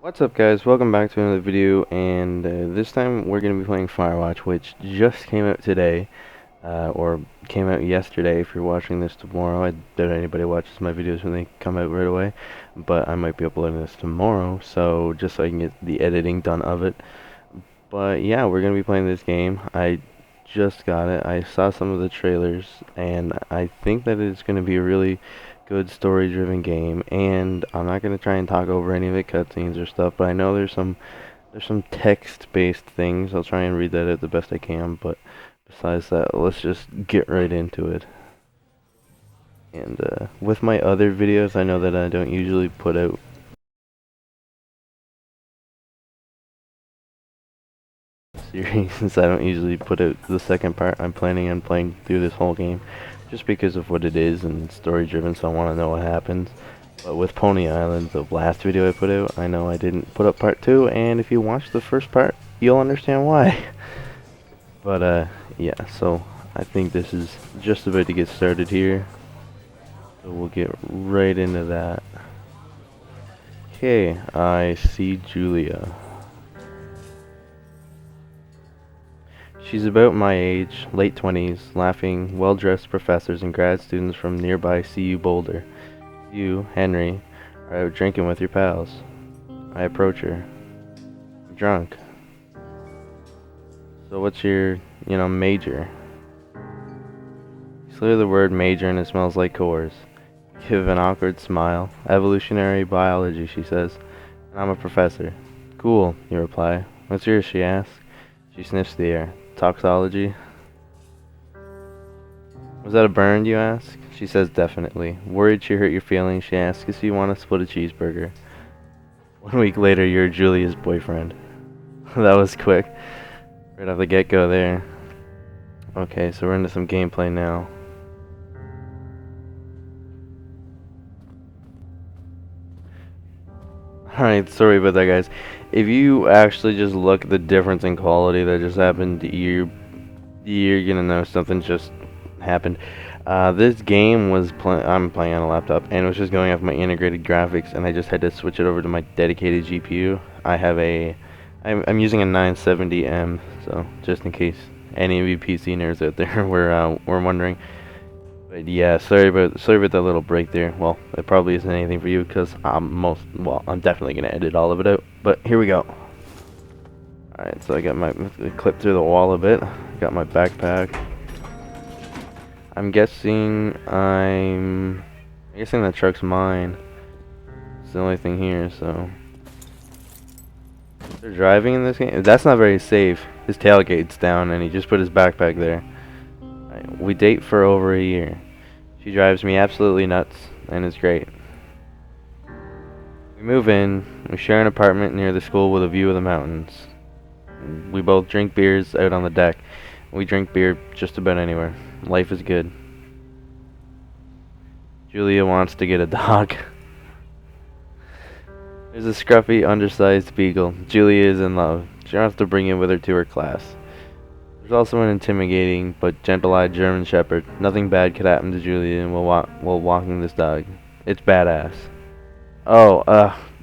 What's up guys, welcome back to another video, and this time we're going to be playing Firewatch, which just came out today, or came out yesterday if you're watching this tomorrow. I doubt anybody watches my videos when they come out right away, but I might be uploading this tomorrow, so just so I can get the editing done of it. But yeah, we're going to be playing this game. I just got it. I saw some of the trailers, and I think that it's going to be a really good story-driven game. And I'm not going to try and talk over any of the cutscenes or stuff, but I know there's some text-based things. I'll try and read that out the best I can, but besides that, let's just get right into it. And with my other videos, I know that I don't usually put out series. I don't usually put out the second part. I'm planning on playing through this whole game just because of what it is and story driven, so I want to know what happens. But with Pony Island, the last video I put out, I know I didn't put up part 2, and if you watch the first part, you'll understand why. But yeah, so I think this is just about to get started here, so we'll get right into that. Okay, I see Julia. She's about my age, late 20s, laughing, well-dressed professors and grad students from nearby CU Boulder. You, Henry, are out drinking with your pals. I approach her. I'm drunk. So what's your, major? You slur the word major and it smells like Coors. Give an awkward smile. Evolutionary biology, she says. And I'm a professor. Cool, you reply. What's yours, she asks. She sniffs the air. Toxology? Was that a burn, you ask? She says definitely. Worried she hurt your feelings, she asks if you want to split a cheeseburger. 1 week later, you're Julia's boyfriend. That was quick. Right off the get-go there. Okay, so we're into some gameplay now. Alright, sorry about that, guys. If you actually just look at the difference in quality that just happened, you're gonna know something just happened. This game was I'm playing on a laptop, and it was just going off my integrated graphics, and I just had to switch it over to my dedicated GPU. I'm using a 970M, so just in case any of you PC nerds out there were wondering. But yeah, sorry about that little break there. Well, it probably isn't anything for you because I'm definitely gonna edit all of it out. But here we go. Alright, so I got my clip through the wall a bit. Got my backpack. I'm guessing that truck's mine. It's the only thing here, so they're driving in this game. That's not very safe. His tailgate's down and he just put his backpack there. Right, we date for over a year. She drives me absolutely nuts and it's great. We move in, we share an apartment near the school with a view of the mountains. We both drink beers out on the deck. We drink beer just about anywhere. Life is good. Julia wants to get a dog. There's a scruffy, undersized beagle. Julia is in love. She wants to bring him with her to her class. There's also an intimidating but gentle-eyed German Shepherd. Nothing bad could happen to Julia while walking this dog. It's badass. Oh,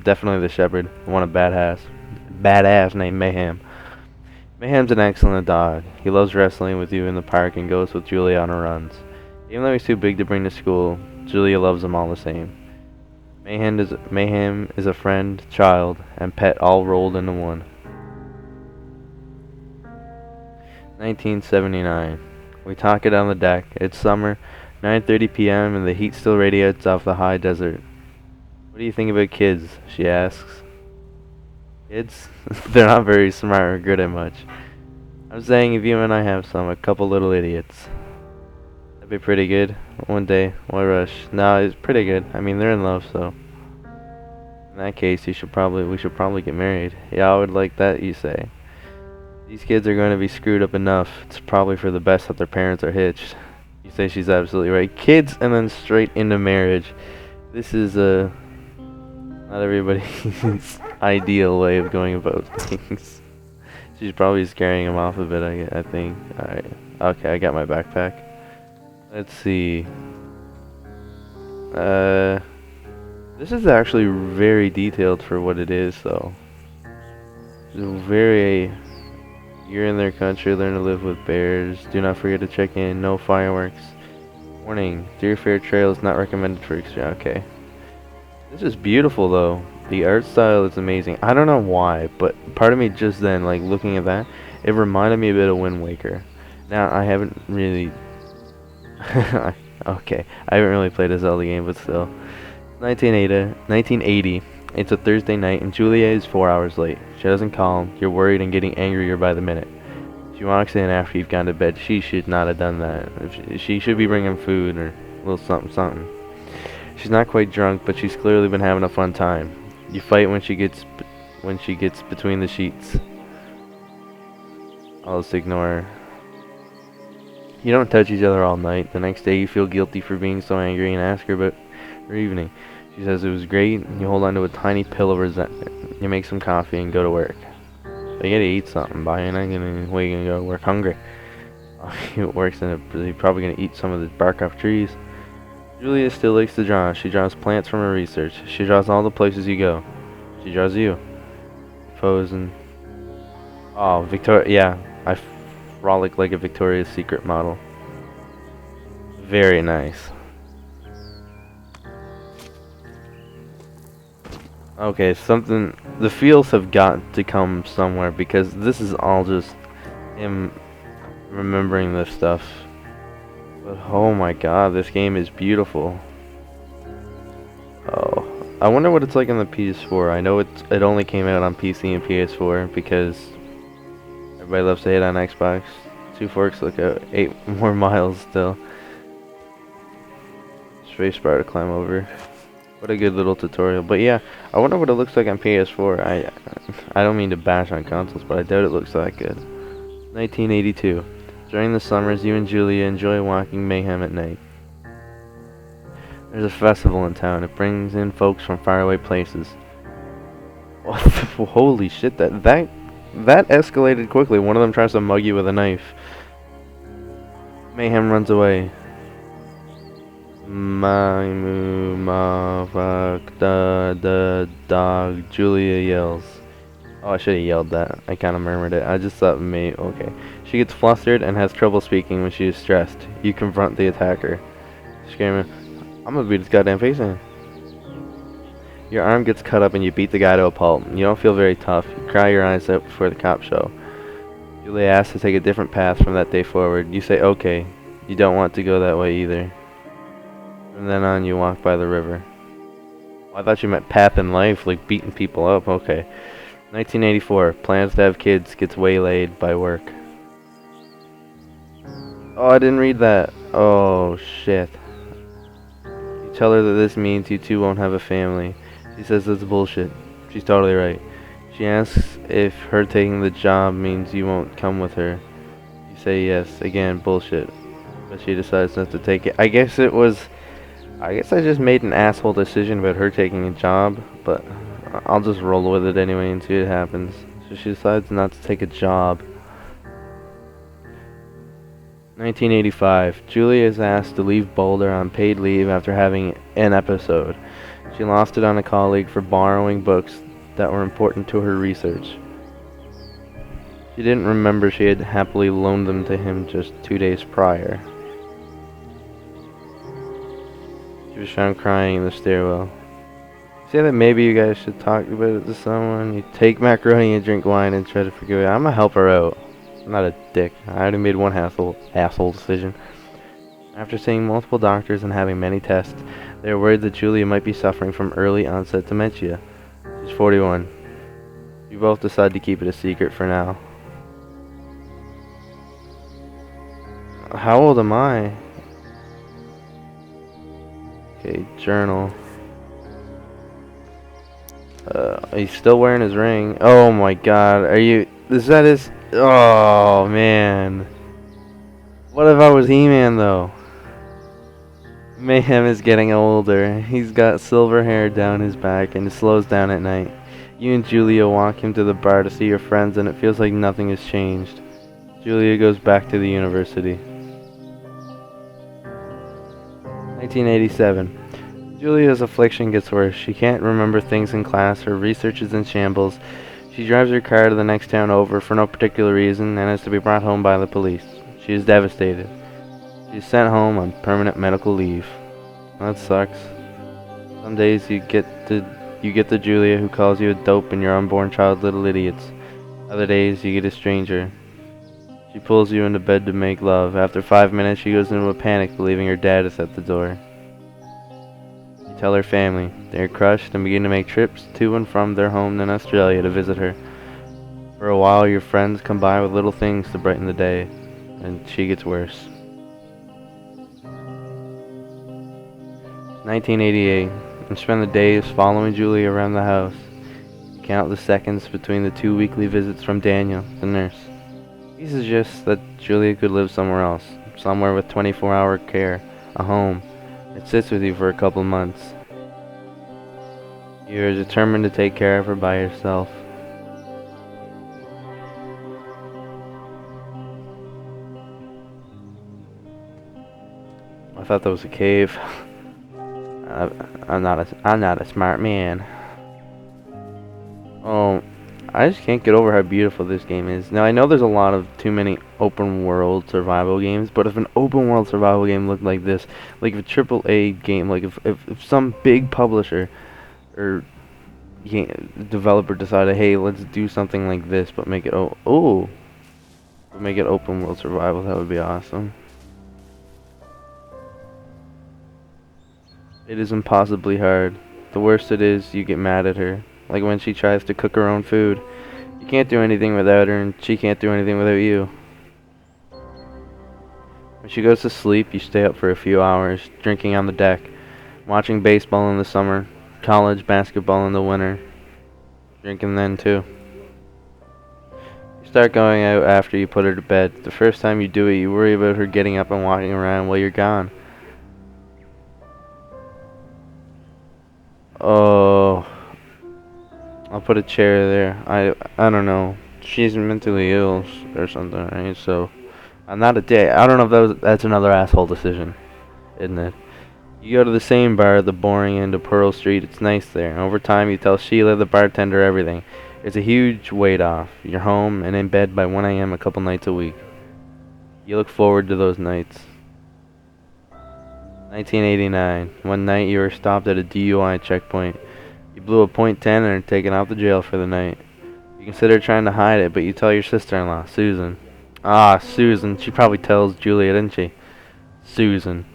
definitely the Shepherd. I want a badass named Mayhem. Mayhem's an excellent dog. He loves wrestling with you in the park and goes with Julia on her runs. Even though he's too big to bring to school, Julia loves him all the same. Mayhem is a friend, child, and pet all rolled into one. 1979. We talk it on the deck. It's summer, 9:30 p.m. and the heat still radiates off the high desert. What do you think about kids? She asks. Kids? They're not very smart or good at much. I'm saying if you and I have a couple little idiots. That'd be pretty good. One day, why rush? No, it's pretty good. I mean, they're in love, so. In that case, we should probably get married. Yeah, I would like that, you say. These kids are going to be screwed up enough. It's probably for the best that their parents are hitched. You say she's absolutely right. Kids and then straight into marriage. This is not everybody's ideal way of going about things. She's probably scaring him off a bit, I think. Alright. Okay, I got my backpack. Let's see. This This is actually very detailed for what it is, though. It's very... You're in their country, learn to live with bears. Do not forget to check in. No fireworks. Warning, Deer Fair Trail is not recommended for extra. Okay. This is beautiful, though. The art style is amazing. I don't know why, but part of me just then, like, looking at that, it reminded me a bit of Wind Waker. Now, I haven't really... okay, I haven't really played a Zelda game, but still. 1980. It's a Thursday night, and Julia is 4 hours late. She doesn't call. You're worried and getting angrier by the minute. She walks in after you've gone to bed. She should not have done that. She should be bringing food or a little something, something. She's not quite drunk, but she's clearly been having a fun time. You fight when she gets between the sheets. I'll just ignore her. You don't touch each other all night. The next day you feel guilty for being so angry and ask her about her evening. She says it was great, and you hold on to a tiny pill of resentment. You make some coffee and go to work. So you gotta eat something, but you're not gonna wait and go to work hungry. He works you're probably gonna eat some of the bark off trees. Julia still likes to draw. She draws plants from her research. She draws all the places you go. She draws you. Pose and... Oh, Victoria... Yeah, I frolic like a Victoria's Secret model. Very nice. Okay, something... The feels have got to come somewhere, because this is all just him remembering this stuff. But oh my god, this game is beautiful. Oh, I wonder what it's like on the PS4. I know it only came out on PC and PS4 because everybody loves to hate on Xbox. Two forks look out 8 more miles still. Spacebar to climb over. What a good little tutorial. But yeah, I wonder what it looks like on PS4. I don't mean to bash on consoles, but I doubt it looks that good. 1982. During the summers, you and Julia enjoy walking Mayhem at night. There's a festival in town. It brings in folks from faraway places. Holy shit, that escalated quickly. One of them tries to mug you with a knife. Mayhem runs away. My moo ma fuck the dog. Julia yells. Oh, I should have yelled that. I kind of murmured it. I just thought okay. She gets flustered and has trouble speaking when she is stressed. You confront the attacker. Screaming, I'm gonna beat this goddamn face in. Your arm gets cut up and you beat the guy to a pulp. You don't feel very tough. You cry your eyes out before the cops show. Julia asks to take a different path from that day forward. You say okay. You don't want to go that way either. From then on, you walk by the river. Oh, I thought you meant path in life, like beating people up. Okay. 1984. Plans to have kids. Gets waylaid by work. Oh, I didn't read that. Oh, shit. You tell her that this means you two won't have a family. She says that's bullshit. She's totally right. She asks if her taking the job means you won't come with her. You say yes. Again, bullshit. But she decides not to take it. I guess I just made an asshole decision about her taking a job, but I'll just roll with it anyway and see what happens. So she decides not to take a job. 1985. Julia is asked to leave Boulder on paid leave after having an episode. She lost it on a colleague for borrowing books that were important to her research. She didn't remember she had happily loaned them to him just 2 days prior. She was found crying in the stairwell. Say that maybe you guys should talk about it to someone. You take macaroni and drink wine and try to forgive it. I'm gonna help her out. I'm not a dick. I already made one asshole decision. After seeing multiple doctors and having many tests, they are worried that Julia might be suffering from early onset dementia. She's 41. You both decide to keep it a secret for now. How old am I? Okay, journal. He's still wearing his ring. Oh my god, is that his... Oh man. What if I was He-Man though? Mayhem is getting older. He's got silver hair down his back and slows down at night. You and Julia walk him to the bar to see your friends and it feels like nothing has changed. Julia goes back to the university. 1987. Julia's affliction gets worse. She can't remember things in class, her research is in shambles. She drives her car to the next town over for no particular reason and is to be brought home by the police. She is devastated. She is sent home on permanent medical leave. That sucks. Some days you get the Julia who calls you a dope and your unborn child little idiots. Other days you get a stranger. She pulls you into bed to make love. After 5 minutes she goes into a panic believing her dad is at the door. You tell her family. They are crushed and begin to make trips to and from their home in Australia to visit her. For a while your friends come by with little things to brighten the day, and she gets worse. 1988. You spend the days following Julia around the house. You count the seconds between the 2 weekly visits from Daniel, the nurse. He suggests that Julia could live somewhere else, somewhere with 24-hour care, a home. It sits with you for a couple months. You are determined to take care of her by yourself. I thought that was a cave. I'm not a smart man. Oh, I just can't get over how beautiful this game is. Now I know there's a lot of too many open world survival games, but if an open world survival game looked like this, like if a AAA game, like if some big publisher or developer decided, hey, let's do something like this, but make it make it open world survival, that would be awesome. It is impossibly hard. The worst it is, you get mad at her. Like when she tries to cook her own food. You can't do anything without her, and she can't do anything without you. When she goes to sleep, you stay up for a few hours, drinking on the deck, watching baseball in the summer, college basketball in the winter, drinking then too. You start going out after you put her to bed. The first time you do it, you worry about her getting up and walking around while you're gone. Oh, I'll put a chair there. I don't know. She's mentally ill or something, right? So I'm not a dick. I don't know if that's another asshole decision, isn't it? You go to the same bar at the boring end of Pearl Street. It's nice there. Over time, you tell Sheila, the bartender, everything. It's a huge weight off. You're home and in bed by 1 a.m. a couple nights a week. You look forward to those nights. 1989. One night you were stopped at a DUI checkpoint. You blew a .10 and are taken out to jail for the night. You consider trying to hide it, but you tell your sister-in-law, Susan. Ah, Susan. She probably tells Julia, didn't she? Susan.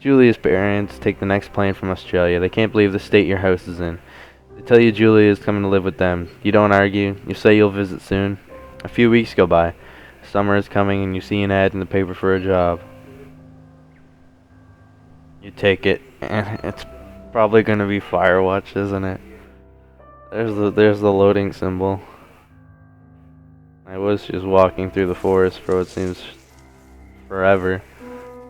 Julia's parents take the next plane from Australia. They can't believe the state your house is in. They tell you Julia is coming to live with them. You don't argue. You say you'll visit soon. A few weeks go by. Summer is coming and you see an ad in the paper for a job. You take it, and it's probably gonna be Firewatch, isn't it? There's the loading symbol. I was just walking through the forest for what seems forever,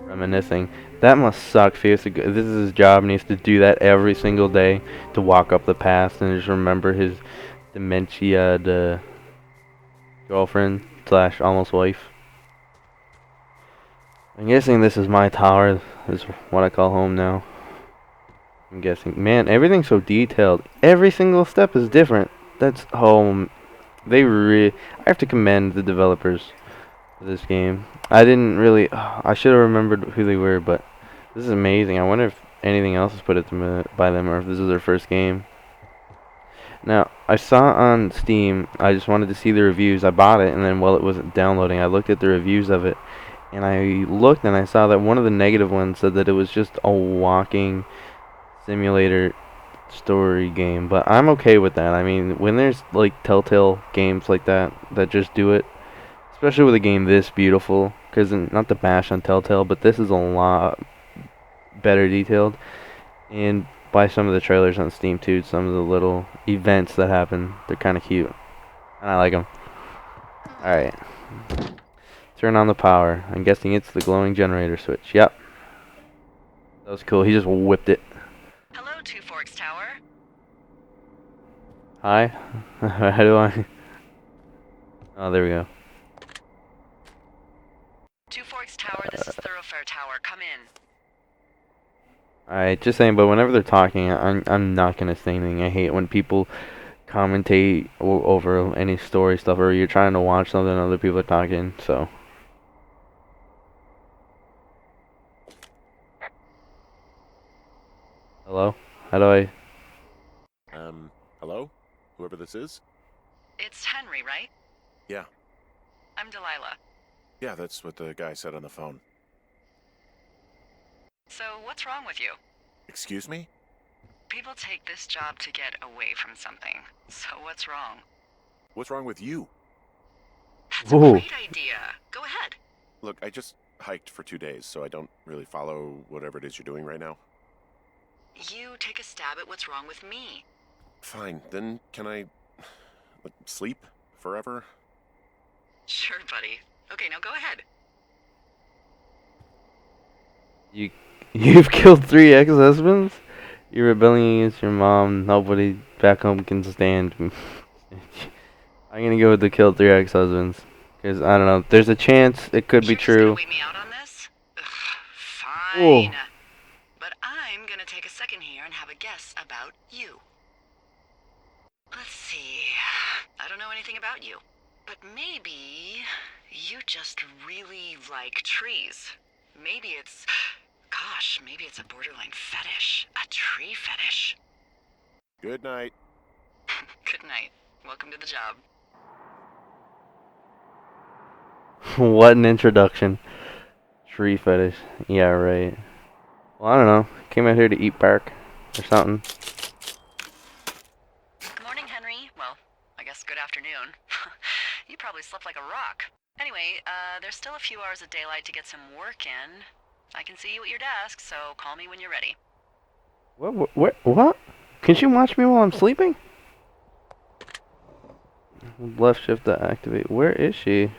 reminiscing. That must suck. If he has to go, this is his job, and he has to do that every single day to walk up the path and just remember his dementia girlfriend / almost wife. I'm guessing this is my tower. This is what I call home now. I'm guessing. Man, everything's so detailed. Every single step is different. That's home. I have to commend the developers of this game. I didn't really. I should have remembered who they were, but this is amazing. I wonder if anything else is put it by them, or if this is their first game. Now, I saw on Steam. I just wanted to see the reviews. I bought it, and then while it was downloading, I looked at the reviews of it. And I looked and I saw that one of the negative ones said that it was just a walking simulator story game. But I'm okay with that. I mean, when there's like Telltale games like that just do it, especially with a game this beautiful, because not to bash on Telltale, but this is a lot better detailed. And by some of the trailers on Steam too, some of the little events that happen, they're kind of cute. And I like them. Alright. Turn on the power. I'm guessing it's the glowing generator switch. Yep. That was cool. He just whipped it. Hello, Two Forks Tower. Hi. How do I? Oh, there we go. Two Forks Tower, this is Thoroughfare Tower. Come in. Alright, just saying, but whenever they're talking, I'm not gonna say anything. I hate when people commentate over any story stuff, or you're trying to watch something and other people are talking, so. Hello? How do I... Hello? Whoever this is? It's Henry, right? Yeah. I'm Delilah. Yeah, that's what the guy said on the phone. So, what's wrong with you? Excuse me? People take this job to get away from something. So, what's wrong? What's wrong with you? That's a Whoa. great idea. Go ahead. Look, I just hiked for 2 days, so I don't really follow whatever it is you're doing right now. You take a stab at what's wrong with me. Fine, then can I... sleep? Forever? Sure, buddy. Okay, now go ahead. You've killed 3 ex-husbands? You're rebelling against your mom. Nobody back home can stand. I'm gonna go with the killed 3 ex-husbands. Because, I don't know, there's a chance it could be You're just gonna true. wait me out on this? Ugh, Oh. fine. But I'm gonna take a second here and have a guess about you. Let's see. I don't know anything about you. But maybe you just really like trees. Maybe it's... Gosh, maybe it's a borderline fetish. A tree fetish. Good night. Good night. Welcome to the job. What an introduction. Tree fetish. Yeah, right. Well, I don't know. Came out here to eat bark or something. Good morning, Henry. Well, I guess good afternoon. You probably slept like a rock. Anyway, there's still a few hours of daylight to get some work in. I can see you at your desk, so call me when you're ready. What? Can she watch me while I'm sleeping? Left shift to activate. Where is she?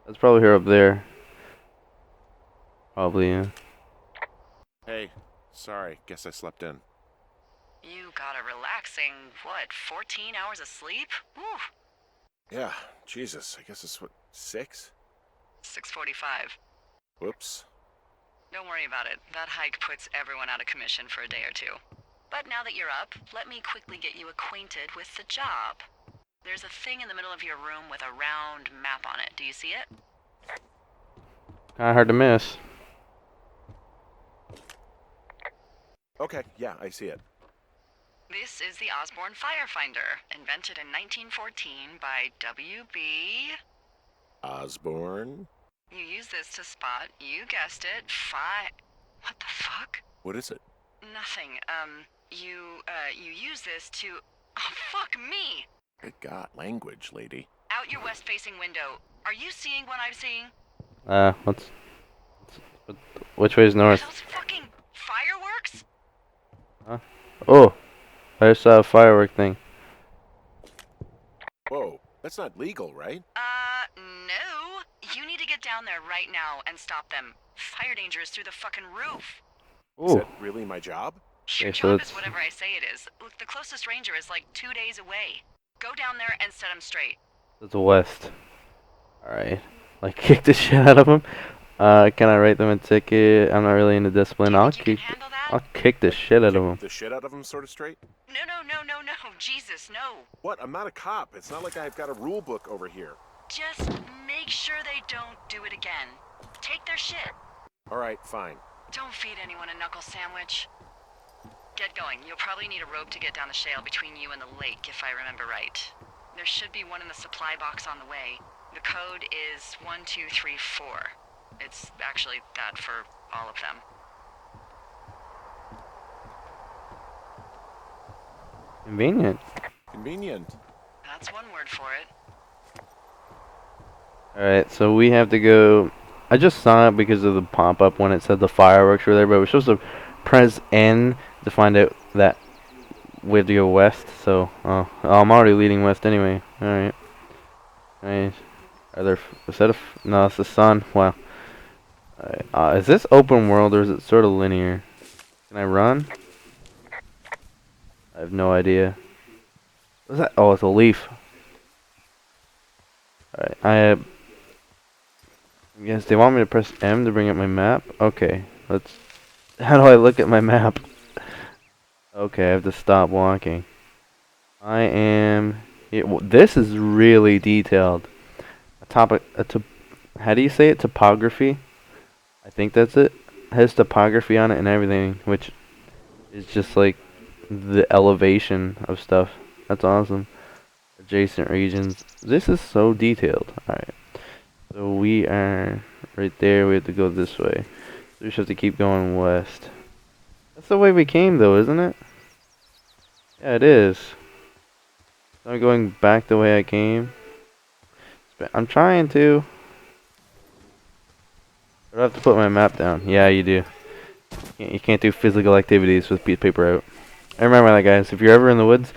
That's probably her up there. Probably, yeah. Hey, sorry, guess I slept in. You got a relaxing, 14 hours of sleep? Woo! Yeah, Jesus, I guess it's what, 6? 6:45. Whoops. Don't worry about it. That hike puts everyone out of commission for a day or two. But now that you're up, let me quickly get you acquainted with the job. There's a thing in the middle of your room with a round map on it. Do you see it? Kinda hard to miss. Okay, yeah, I see it. This is the Osborne Firefinder, invented in 1914 by W.B. Osborne? You use this to spot, you guessed it, What the fuck? What is it? Nothing. You use this to... Oh, fuck me! Good God, language, lady. Out your west-facing window. Are you seeing what I'm seeing? Which way is Are north? those fucking fireworks? Huh? Oh, I just saw a firework thing. Whoa, that's not legal, right? No. You need to get down there right now and stop them. Fire danger is through the fucking roof. Is Ooh. that really my job? Your Okay, so job it's... is whatever I say it is. Look, the closest ranger is like 2 days away. Go down there and set him straight. It's west. Alright. Like, kick the shit out of him. Can I write them a ticket? I'm not really into discipline. Do you I'll think you kick... can handle that? I'll kick the shit out of him. The shit out of him sort of straight? No. Jesus, no. What? I'm not a cop. It's not like I've got a rule book over here. Just make sure they don't do it again. Take their shit. All right, fine. Don't feed anyone a knuckle sandwich. Get going. You'll probably need a rope to get down the shale between you and the lake, if I remember right. There should be one in the supply box on the way. The code is 1234. It's actually that for all of them. Convenient. Convenient. That's one word for it. Alright, so we have to go... I just saw it because of the pop-up when it said the fireworks were there, but we're supposed to press N to find out that we have to go west, so... Oh, I'm already leading west anyway. Alright. Nice. Are there... Is that a... No, it's the sun. Wow. Is this open world or is it sort of linear? Can I run? I have no idea. What's that? Oh, it's a leaf. Alright, I guess they want me to press M to bring up my map? Okay, let's How do I look at my map? Okay, I have to stop walking. I am... this is really detailed. How do you say it? Topography? I think that's it. It has topography on it and everything, which is just like the elevation of stuff. That's awesome. Adjacent regions. This is so detailed. Alright. So we are right there. We have to go this way. So we just have to keep going west. That's the way we came though, isn't it? Yeah, it is. So I'm going back the way I came. I'm trying to. I have to put my map down. Yeah, you do. You can't do physical activities with piece of paper out. I remember that, guys. If you're ever in the woods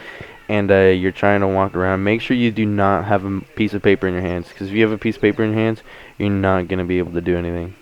and you're trying to walk around, make sure you do not have a piece of paper in your hands. Because if you have a piece of paper in your hands, you're not going to be able to do anything.